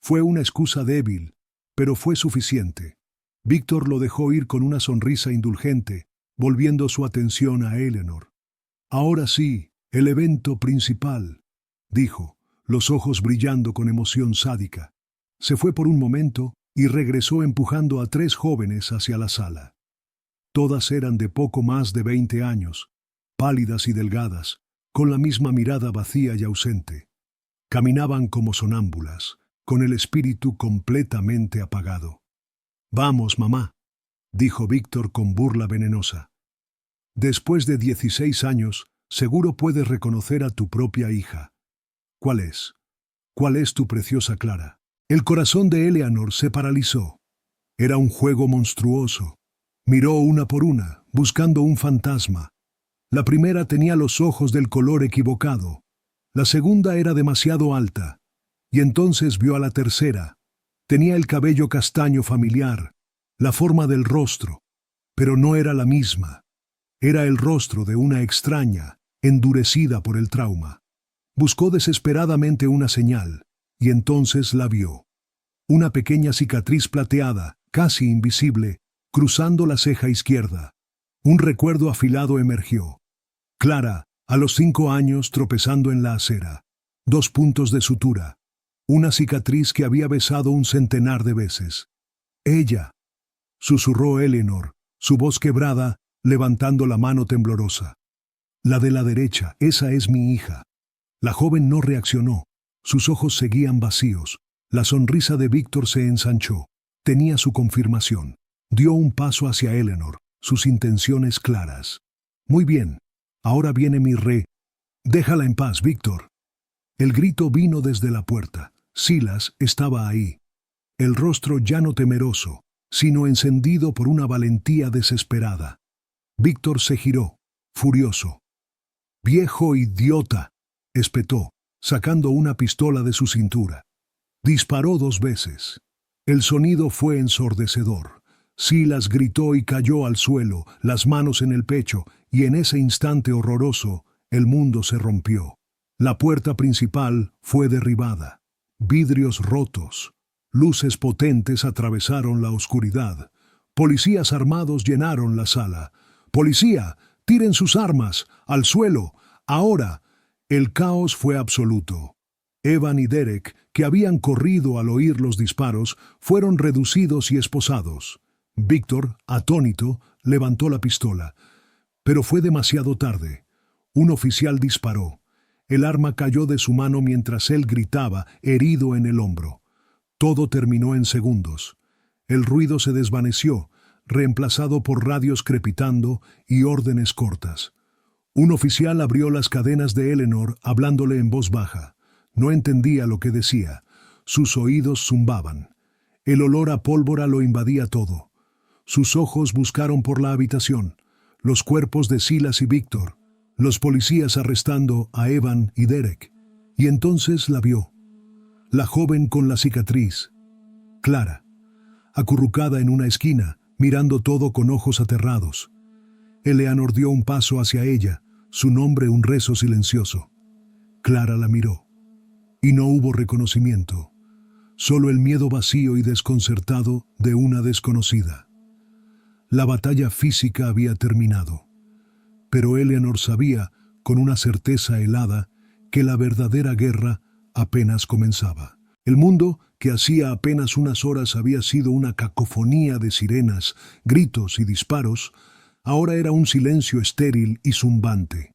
Fue una excusa débil, pero fue suficiente. Víctor lo dejó ir con una sonrisa indulgente, volviendo su atención a Eleanor. «Ahora sí, el evento principal», dijo, los ojos brillando con emoción sádica. Se fue por un momento y regresó empujando a 3 jóvenes hacia la sala. Todas eran de poco más de 20 años, pálidas y delgadas, con la misma mirada vacía y ausente. Caminaban como sonámbulas, con el espíritu completamente apagado. «Vamos, mamá», dijo Víctor con burla venenosa. «Después de 16 años, seguro puedes reconocer a tu propia hija. ¿Cuál es? ¿Cuál es tu preciosa Clara?» El corazón de Eleanor se paralizó. Era un juego monstruoso. Miró una por una, buscando un fantasma. La primera tenía los ojos del color equivocado. La segunda era demasiado alta. Y entonces vio a la tercera. Tenía el cabello castaño familiar, la forma del rostro, pero no era la misma. Era el rostro de una extraña, endurecida por el trauma. Buscó desesperadamente una señal, y entonces la vio. Una pequeña cicatriz plateada, casi invisible, cruzando la ceja izquierda. Un recuerdo afilado emergió. Clara, a los 5 años, tropezando en la acera. 2 puntos de sutura. Una cicatriz que había besado un centenar de veces. «Ella», susurró Eleanor, su voz quebrada, levantando la mano temblorosa. «La de la derecha, esa es mi hija». La joven no reaccionó. Sus ojos seguían vacíos. La sonrisa de Víctor se ensanchó. Tenía su confirmación. Dio un paso hacia Eleanor, sus intenciones claras. «Muy bien. Ahora viene mi re. Déjala en paz, Víctor». El grito vino desde la puerta. Silas estaba ahí. El rostro ya no temeroso, sino encendido por una valentía desesperada. Víctor se giró, furioso. «¡Viejo idiota!», espetó, sacando una pistola de su cintura. Disparó 2 veces. El sonido fue ensordecedor. Silas gritó y cayó al suelo, las manos en el pecho, y en ese instante horroroso, el mundo se rompió. La puerta principal fue derribada. Vidrios rotos. Luces potentes atravesaron la oscuridad. Policías armados llenaron la sala. «¡Policía! ¡Tiren sus armas! ¡Al suelo! ¡Ahora!». El caos fue absoluto. Evan y Derek, que habían corrido al oír los disparos, fueron reducidos y esposados. Víctor, atónito, levantó la pistola. Pero fue demasiado tarde. Un oficial disparó. El arma cayó de su mano mientras él gritaba, herido en el hombro. Todo terminó en segundos. El ruido se desvaneció, reemplazado por radios crepitando y órdenes cortas. Un oficial abrió las cadenas de Eleanor hablándole en voz baja. No entendía lo que decía. Sus oídos zumbaban. El olor a pólvora lo invadía todo. Sus ojos buscaron por la habitación. Los cuerpos de Silas y Víctor. Los policías arrestando a Evan y Derek. Y entonces la vio. La joven con la cicatriz. Clara. Acurrucada en una esquina, mirando todo con ojos aterrados. Eleanor dio un paso hacia ella, su nombre un rezo silencioso. Clara la miró. Y no hubo reconocimiento, solo el miedo vacío y desconcertado de una desconocida. La batalla física había terminado, pero Eleanor sabía, con una certeza helada, que la verdadera guerra apenas comenzaba. El mundo, que hacía apenas unas horas había sido una cacofonía de sirenas, gritos y disparos, ahora era un silencio estéril y zumbante.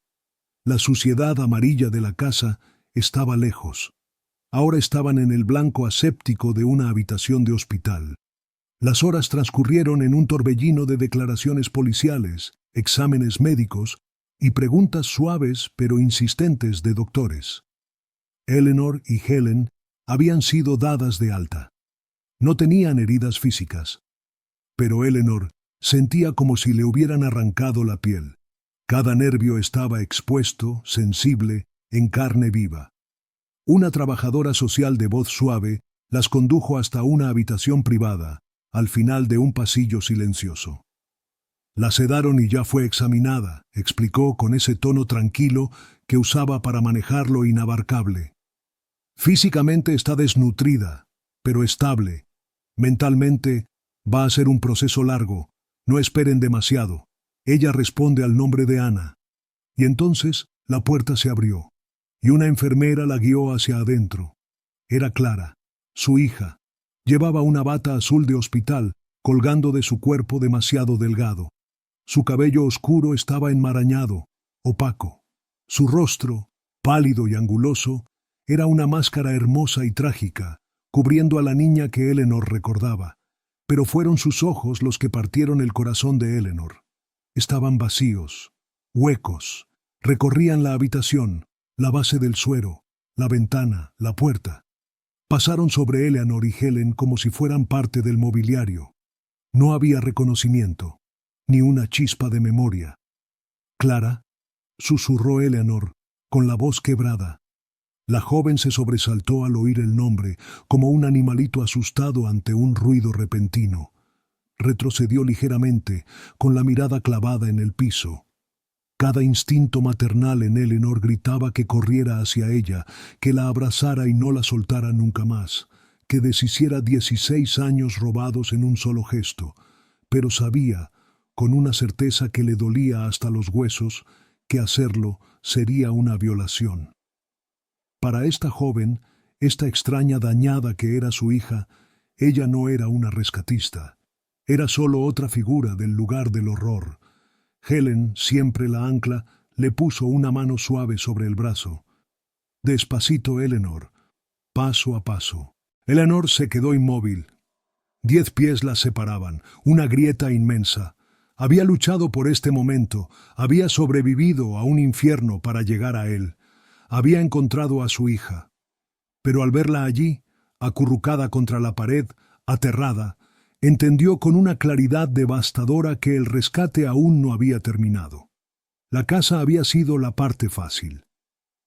La suciedad amarilla de la casa estaba lejos. Ahora estaban en el blanco aséptico de una habitación de hospital. Las horas transcurrieron en un torbellino de declaraciones policiales, exámenes médicos y preguntas suaves pero insistentes de doctores. Eleanor y Helen habían sido dadas de alta. No tenían heridas físicas, pero Eleanor sentía como si le hubieran arrancado la piel. Cada nervio estaba expuesto, sensible, en carne viva. Una trabajadora social de voz suave las condujo hasta una habitación privada, al final de un pasillo silencioso. La sedaron y ya fue examinada, explicó con ese tono tranquilo que usaba para manejar lo inabarcable. Físicamente está desnutrida, pero estable. Mentalmente va a ser un proceso largo. No esperen demasiado. Ella responde al nombre de Ana. Y entonces la puerta se abrió, y una enfermera la guió hacia adentro. Era Clara, su hija. Llevaba una bata azul de hospital, colgando de su cuerpo demasiado delgado. Su cabello oscuro estaba enmarañado, opaco. Su rostro, pálido y anguloso, era una máscara hermosa y trágica, cubriendo a la niña que Eleanor recordaba. Pero fueron sus ojos los que partieron el corazón de Eleanor. Estaban vacíos, huecos, recorrían la habitación, la base del suero, la ventana, la puerta. Pasaron sobre Eleanor y Helen como si fueran parte del mobiliario. No había reconocimiento, ni una chispa de memoria. «Clara», susurró Eleanor, con la voz quebrada. La joven se sobresaltó al oír el nombre, como un animalito asustado ante un ruido repentino. Retrocedió ligeramente, con la mirada clavada en el piso. Cada instinto maternal en Eleanor gritaba que corriera hacia ella, que la abrazara y no la soltara nunca más, que deshiciera 16 años robados en un solo gesto, pero sabía, con una certeza que le dolía hasta los huesos, que hacerlo sería una violación. Para esta joven, esta extraña dañada que era su hija, ella no era una rescatista. Era solo otra figura del lugar del horror. Helen, siempre la ancla, le puso una mano suave sobre el brazo. Despacito, Eleanor, paso a paso. Eleanor se quedó inmóvil. 10 pies la separaban, una grieta inmensa. Había luchado por este momento, había sobrevivido a un infierno para llegar a él. Había encontrado a su hija. Pero al verla allí, acurrucada contra la pared, aterrada, entendió con una claridad devastadora que el rescate aún no había terminado. La casa había sido la parte fácil.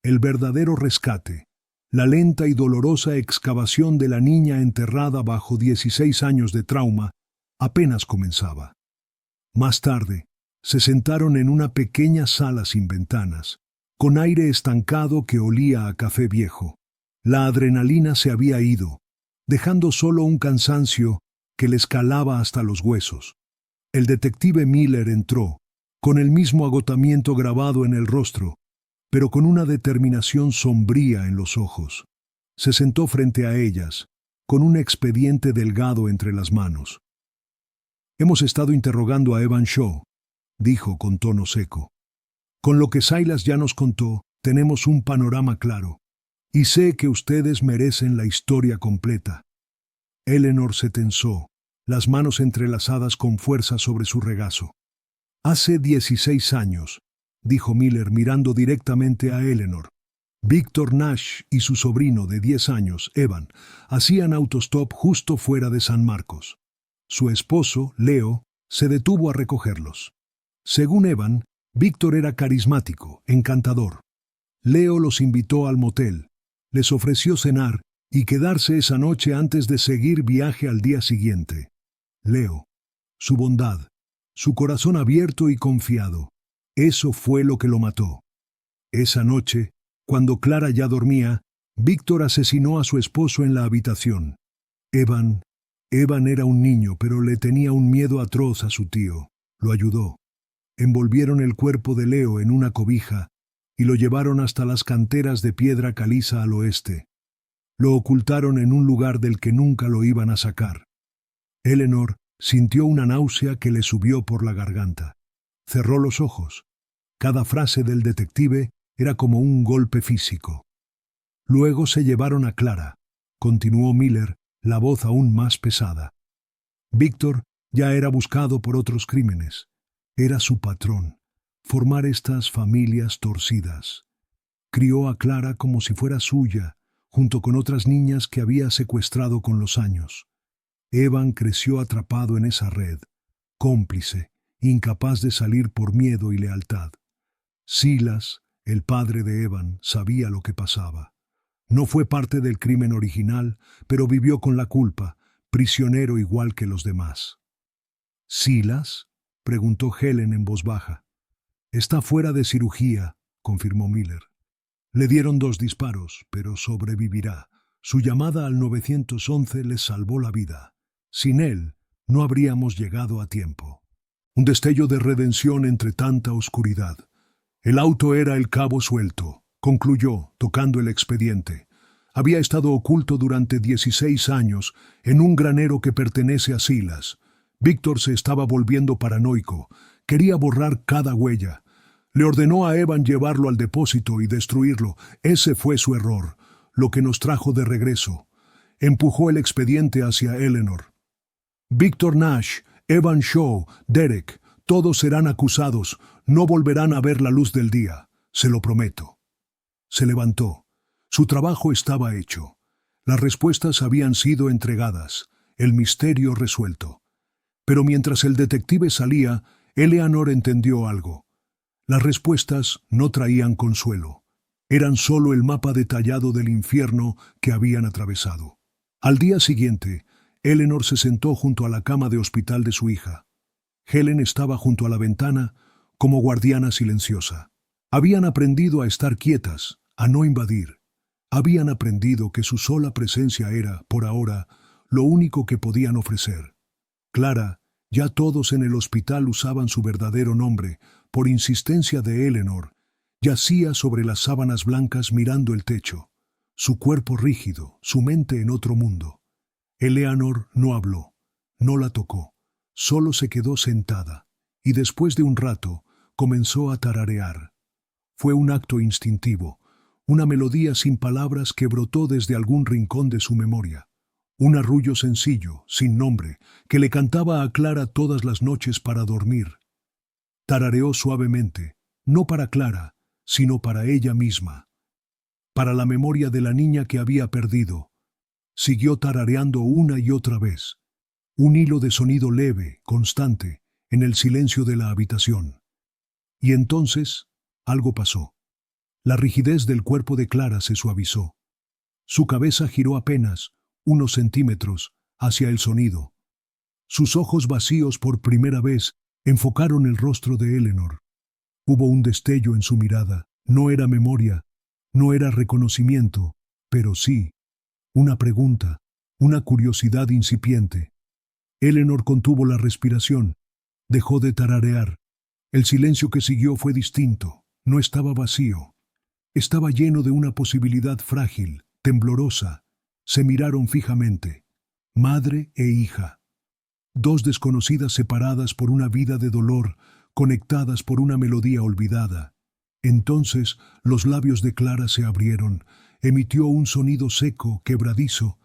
El verdadero rescate, la lenta y dolorosa excavación de la niña enterrada bajo 16 años de trauma, apenas comenzaba. Más tarde, se sentaron en una pequeña sala sin ventanas, con aire estancado que olía a café viejo. La adrenalina se había ido, dejando solo un cansancio que les calaba hasta los huesos. El detective Miller entró, con el mismo agotamiento grabado en el rostro, pero con una determinación sombría en los ojos. Se sentó frente a ellas, con un expediente delgado entre las manos. «Hemos estado interrogando a Evan Shaw», dijo con tono seco. «Con lo que Silas ya nos contó, tenemos un panorama claro. Y sé que ustedes merecen la historia completa». Eleanor se tensó, las manos entrelazadas con fuerza sobre su regazo. «Hace 16 años», dijo Miller mirando directamente a Eleanor. «Victor Nash y su sobrino de 10 años, Evan, hacían autostop justo fuera de San Marcos. Su esposo, Leo, se detuvo a recogerlos. Según Evan, Víctor era carismático, encantador. Leo los invitó al motel, les ofreció cenar y quedarse esa noche antes de seguir viaje al día siguiente. Leo, su bondad, su corazón abierto y confiado, eso fue lo que lo mató. Esa noche, cuando Clara ya dormía, Víctor asesinó a su esposo en la habitación. Evan era un niño, pero le tenía un miedo atroz a su tío. Lo ayudó. Envolvieron el cuerpo de Leo en una cobija y lo llevaron hasta las canteras de piedra caliza al oeste. Lo ocultaron en un lugar del que nunca lo iban a sacar. Eleanor sintió una náusea que le subió por la garganta. Cerró los ojos. Cada frase del detective era como un golpe físico. Luego se llevaron a Clara, continuó Miller, la voz aún más pesada. Víctor ya era buscado por otros crímenes. Era su patrón, formar estas familias torcidas. Crió a Clara como si fuera suya, junto con otras niñas que había secuestrado con los años. Evan creció atrapado en esa red, cómplice, incapaz de salir por miedo y lealtad. Silas, el padre de Evan, sabía lo que pasaba. No fue parte del crimen original, pero vivió con la culpa, prisionero igual que los demás. ¿Silas?, preguntó Helen en voz baja. Está fuera de cirugía, confirmó Miller. Le dieron 2 disparos, pero sobrevivirá. Su llamada al 911 les salvó la vida. Sin él, no habríamos llegado a tiempo. Un destello de redención entre tanta oscuridad. El auto era el cabo suelto, concluyó, tocando el expediente. Había estado oculto durante 16 años en un granero que pertenece a Silas. Víctor se estaba volviendo paranoico. Quería borrar cada huella. Le ordenó a Evan llevarlo al depósito y destruirlo. Ese fue su error, lo que nos trajo de regreso. Empujó el expediente hacia Eleanor. Víctor Nash, Evan Shaw, Derek, todos serán acusados. No volverán a ver la luz del día. Se lo prometo. Se levantó. Su trabajo estaba hecho. Las respuestas habían sido entregadas. El misterio resuelto. Pero mientras el detective salía, Eleanor entendió algo. Las respuestas no traían consuelo. Eran solo el mapa detallado del infierno que habían atravesado. Al día siguiente, Eleanor se sentó junto a la cama de hospital de su hija. Helen estaba junto a la ventana, como guardiana silenciosa. Habían aprendido a estar quietas, a no invadir. Habían aprendido que su sola presencia era, por ahora, lo único que podían ofrecer. Clara, ya todos en el hospital usaban su verdadero nombre, por insistencia de Eleanor, yacía sobre las sábanas blancas mirando el techo, su cuerpo rígido, su mente en otro mundo. Eleanor no habló, no la tocó, solo se quedó sentada, y después de un rato comenzó a tararear. Fue un acto instintivo, una melodía sin palabras que brotó desde algún rincón de su memoria. Un arrullo sencillo, sin nombre, que le cantaba a Clara todas las noches para dormir. Tarareó suavemente, no para Clara, sino para ella misma, para la memoria de la niña que había perdido. Siguió tarareando una y otra vez, un hilo de sonido leve, constante, en el silencio de la habitación. Y entonces, algo pasó. La rigidez del cuerpo de Clara se suavizó. Su cabeza giró apenas, unos centímetros, hacia el sonido. Sus ojos vacíos por primera vez enfocaron el rostro de Eleanor. Hubo un destello en su mirada. No era memoria, no era reconocimiento, pero sí, una pregunta, una curiosidad incipiente. Eleanor contuvo la respiración, dejó de tararear. El silencio que siguió fue distinto, no estaba vacío. Estaba lleno de una posibilidad frágil, temblorosa. Se miraron fijamente, madre e hija. 2 desconocidas separadas por una vida de dolor, conectadas por una melodía olvidada. Entonces los labios de Clara se abrieron, emitió un sonido seco, quebradizo.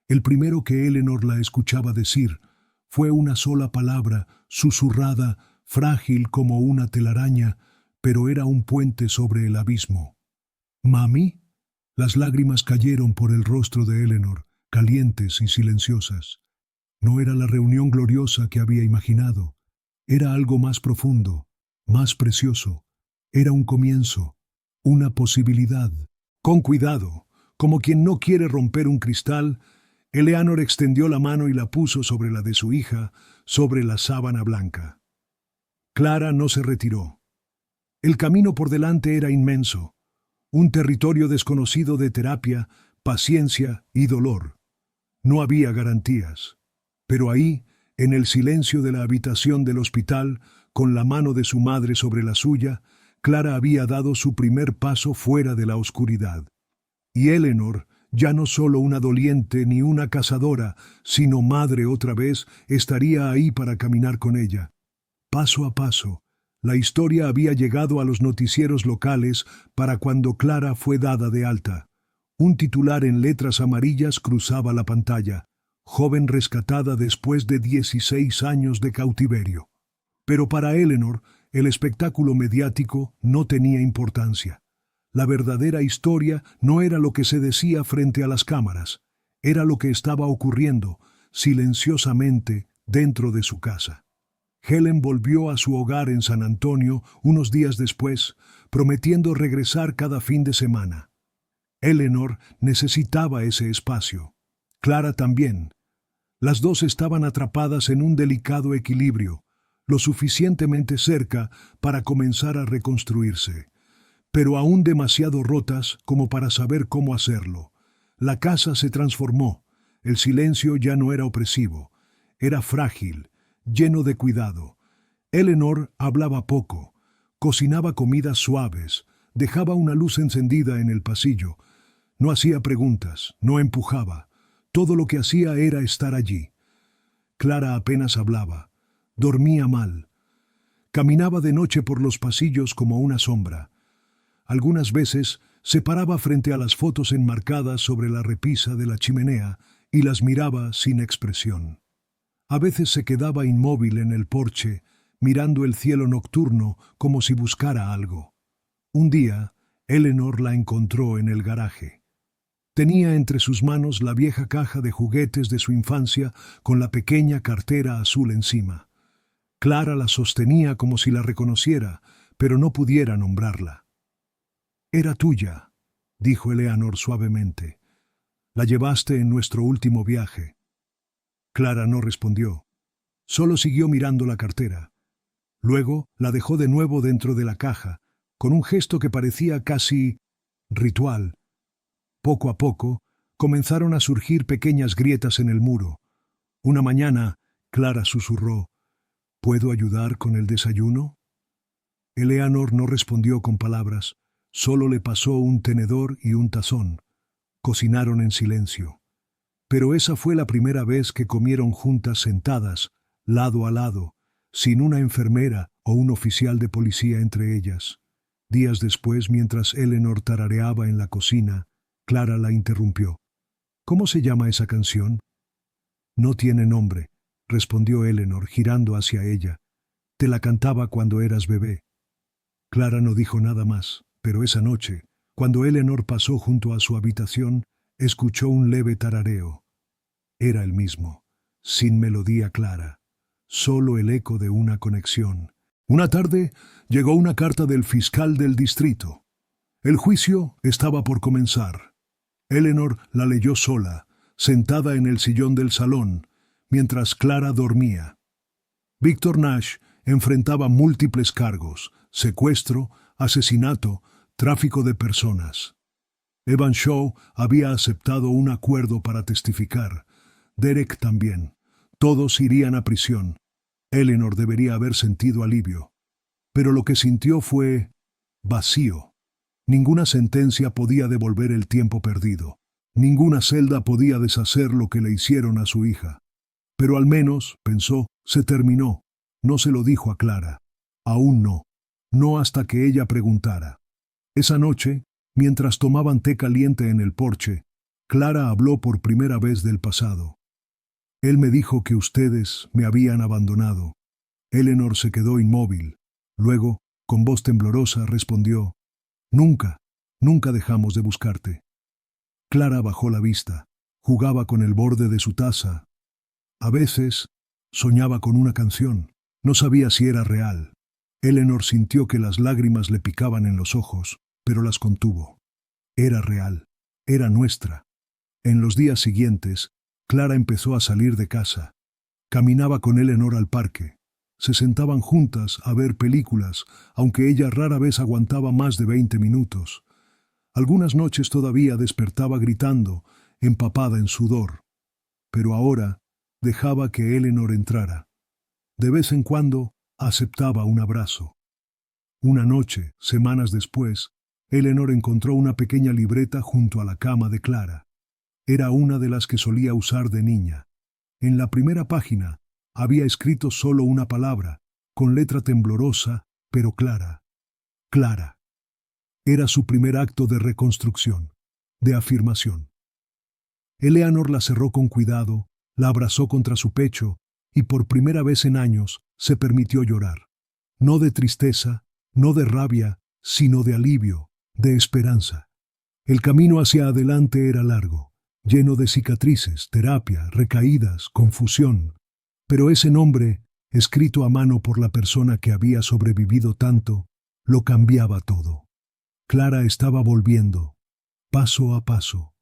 El primero que Eleanor la escuchaba decir fue una sola palabra, susurrada, frágil como una telaraña, pero era un puente sobre el abismo. «¿Mami?» Las lágrimas cayeron por el rostro de Eleanor, calientes y silenciosas. No era la reunión gloriosa que había imaginado. Era algo más profundo, más precioso. Era un comienzo, una posibilidad. Con cuidado, como quien no quiere romper un cristal, Eleanor extendió la mano y la puso sobre la de su hija, sobre la sábana blanca. Clara no se retiró. El camino por delante era inmenso. Un territorio desconocido de terapia, paciencia y dolor. No había garantías. Pero ahí, en el silencio de la habitación del hospital, con la mano de su madre sobre la suya, Clara había dado su primer paso fuera de la oscuridad. Y Eleanor, ya no solo una doliente ni una cazadora, sino madre otra vez, estaría ahí para caminar con ella. Paso a paso, la historia había llegado a los noticieros locales para cuando Clara fue dada de alta. Un titular en letras amarillas cruzaba la pantalla. Joven rescatada después de 16 años de cautiverio. Pero para Eleanor, el espectáculo mediático no tenía importancia. La verdadera historia no era lo que se decía frente a las cámaras, era lo que estaba ocurriendo silenciosamente dentro de su casa. Helen volvió a su hogar en San Antonio unos días después, prometiendo regresar cada fin de semana. Eleanor necesitaba ese espacio. Clara también. Las dos estaban atrapadas en un delicado equilibrio, lo suficientemente cerca para comenzar a reconstruirse, pero aún demasiado rotas como para saber cómo hacerlo. La casa se transformó. El silencio ya no era opresivo. Era frágil, lleno de cuidado. Eleanor hablaba poco, cocinaba comidas suaves, dejaba una luz encendida en el pasillo. No hacía preguntas, no empujaba. Todo lo que hacía era estar allí. Clara apenas hablaba. Dormía mal. Caminaba de noche por los pasillos como una sombra. Algunas veces se paraba frente a las fotos enmarcadas sobre la repisa de la chimenea y las miraba sin expresión. A veces se quedaba inmóvil en el porche, mirando el cielo nocturno como si buscara algo. Un día, Eleanor la encontró en el garaje. Tenía entre sus manos la vieja caja de juguetes de su infancia con la pequeña cartera azul encima. Clara la sostenía como si la reconociera, pero no pudiera nombrarla. «Era tuya», dijo Eleanor suavemente. «La llevaste en nuestro último viaje». Clara no respondió. Solo siguió mirando la cartera. Luego la dejó de nuevo dentro de la caja, con un gesto que parecía casi ritual. Poco a poco, comenzaron a surgir pequeñas grietas en el muro. Una mañana, Clara susurró: «¿Puedo ayudar con el desayuno?». Eleanor no respondió con palabras, solo le pasó un tenedor y un tazón. Cocinaron en silencio. Pero esa fue la primera vez que comieron juntas sentadas, lado a lado, sin una enfermera o un oficial de policía entre ellas. Días después, mientras Eleanor tarareaba en la cocina, Clara la interrumpió. «¿Cómo se llama esa canción?». «No tiene nombre», respondió Eleanor, girando hacia ella. «Te la cantaba cuando eras bebé». Clara no dijo nada más, pero esa noche, cuando Eleanor pasó junto a su habitación, escuchó un leve tarareo. Era el mismo, sin melodía clara, solo el eco de una conexión. Una tarde llegó una carta del fiscal del distrito. El juicio estaba por comenzar. Eleanor la leyó sola, sentada en el sillón del salón, mientras Clara dormía. Victor Nash enfrentaba múltiples cargos: secuestro, asesinato, tráfico de personas. Evan Shaw había aceptado un acuerdo para testificar. Derek también. Todos irían a prisión. Eleanor debería haber sentido alivio. Pero lo que sintió fue vacío. Ninguna sentencia podía devolver el tiempo perdido. Ninguna celda podía deshacer lo que le hicieron a su hija. Pero al menos, pensó, se terminó. No se lo dijo a Clara. Aún no. No hasta que ella preguntara. Esa noche, mientras tomaban té caliente en el porche, Clara habló por primera vez del pasado. «Él me dijo que ustedes me habían abandonado». Eleanor se quedó inmóvil. Luego, con voz temblorosa, respondió: «Nunca, nunca dejamos de buscarte». Clara bajó la vista. Jugaba con el borde de su taza. A veces, soñaba con una canción. No sabía si era real. Eleanor sintió que las lágrimas le picaban en los ojos, pero las contuvo. Era real. Era nuestra. En los días siguientes, Clara empezó a salir de casa. Caminaba con Eleanor al parque. Se sentaban juntas a ver películas, aunque ella rara vez aguantaba más de 20 minutos. Algunas noches todavía despertaba gritando, empapada en sudor. Pero ahora dejaba que Eleanor entrara. De vez en cuando aceptaba un abrazo. Una noche, semanas después, Eleanor encontró una pequeña libreta junto a la cama de Clara. Era una de las que solía usar de niña. En la primera página había escrito solo una palabra, con letra temblorosa, pero clara. Clara. Era su primer acto de reconstrucción, de afirmación. Eleanor la cerró con cuidado, la abrazó contra su pecho y por primera vez en años se permitió llorar. No de tristeza, no de rabia, sino de alivio, de esperanza. El camino hacia adelante era largo, lleno de cicatrices, terapia, recaídas, confusión. Pero ese nombre, escrito a mano por la persona que había sobrevivido tanto, lo cambiaba todo. Clara estaba volviendo, paso a paso,